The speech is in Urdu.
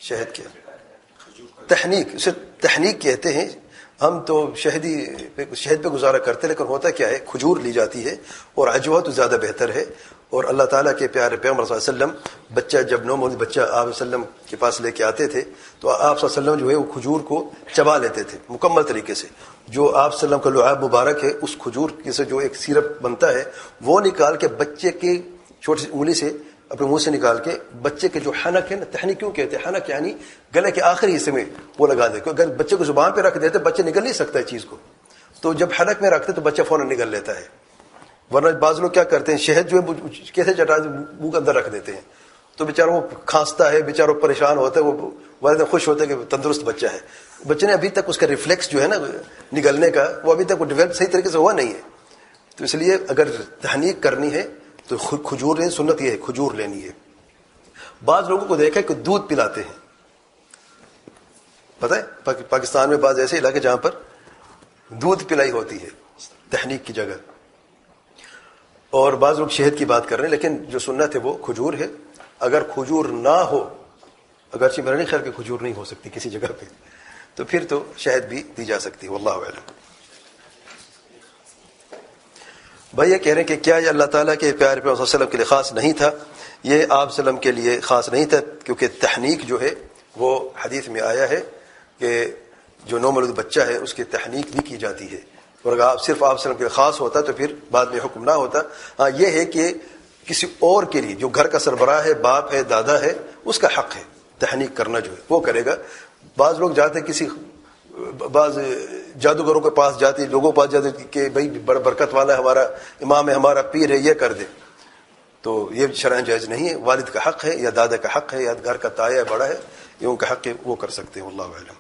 شہد کیا تحنیک، اسے تحنیک کہتے ہیں. ہم تو شہد پہ گزارا کرتے، لیکن ہوتا کیا ہے کھجور لی جاتی ہے اور عجوہ تو زیادہ بہتر ہے. اور اللہ تعالیٰ کے پیارے پیغمبر صلی اللہ علیہ وسلم بچہ جب نومولود بچہ آپ صلی اللہ علیہ وسلم کے پاس لے کے آتے تھے تو آپ صلی اللہ علیہ وسلم جو ہے وہ کھجور کو چبا لیتے تھے مکمل طریقے سے. جو آپ صلی اللہ علیہ وسلم کا لعاب مبارک ہے اس کھجور سے جو ایک سیرپ بنتا ہے وہ نکال کے بچے کی چھوٹی سی انگلی سے اپنے منہ سے نکال کے بچے کے جو حنک ہے نا، تحنیک کیوں کہتے ہیں حنک یعنی گلے کے آخری حصے میں وہ لگا دے. اگر بچے کو زبان پہ رکھ دیتے بچے نگل نہیں سکتا ہے چیز کو، تو جب حنک میں رکھتے تو بچہ فوراً نگل لیتا ہے. ورنہ بعض لوگ کیا کرتے ہیں شہد جو ہے کیسے چٹا منہ کے اندر رکھ دیتے ہیں تو بیچارہ وہ کھانستا ہے، بیچارہ پریشان ہوتا ہے، وہ والدین خوش ہوتا ہے کہ تندرست بچہ ہے. بچے نے ابھی تک اس کا ریفلیکس جو ہے نا نگلنے کا وہ ابھی تک وہ ڈیولپ صحیح طریقے سے ہوا نہیں ہے. تو اس لیے اگر تحنیک کرنی ہے تو کھجور لیں، سنت یہ ہے کھجور لینی ہے. بعض لوگوں کو دیکھا کہ دودھ پلاتے ہیں، پتہ ہے پاکستان میں بعض ایسے علاقے جہاں پر دودھ پلائی ہوتی ہے تحنیک کی جگہ، اور بعض لوگ شہد کی بات کر رہے ہیں، لیکن جو سنت ہے وہ کھجور ہے. اگر کھجور نہ ہو، اگرچہ میرا نہیں خیال کہ کھجور نہیں ہو سکتی کسی جگہ پہ، تو پھر تو شہد بھی دی جا سکتی ہے. واللہ اعلم. بھائی یہ کہہ رہے ہیں کہ کیا یہ اللہ تعالیٰ کے پیارے پیغمبر صلی اللہ علیہ وسلم کے لیے خاص نہیں تھا؟ یہ آپ صلی اللہ علیہ وسلم کے لیے خاص نہیں تھا، کیونکہ تحنیک جو ہے وہ حدیث میں آیا ہے کہ جو نومولود بچہ ہے اس کی تحنیک بھی کی جاتی ہے. اور اگر آپ صرف آپ صلی اللہ علیہ وسلم کے لیے خاص ہوتا تو پھر بعد میں حکم نہ ہوتا. ہاں یہ ہے کہ کسی اور کے لیے جو گھر کا سربراہ ہے، باپ ہے، دادا ہے، اس کا حق ہے تحنیک کرنا جو ہے وہ کرے گا. بعض لوگ جاتے کسی بعض جادوگروں کے پاس جاتے، لوگوں کے پاس جاتے کہ بھائی بڑا برکت والا ہے، ہمارا امام ہے، ہمارا پیر ہے، یہ کر دے. تو یہ شرعاً جائز نہیں ہے. والد کا حق ہے یا دادا کا حق ہے یا گھر کا تایا بڑا ہے، یہ ان کا حق ہے، وہ کر سکتے ہیں. اللہ اعلم.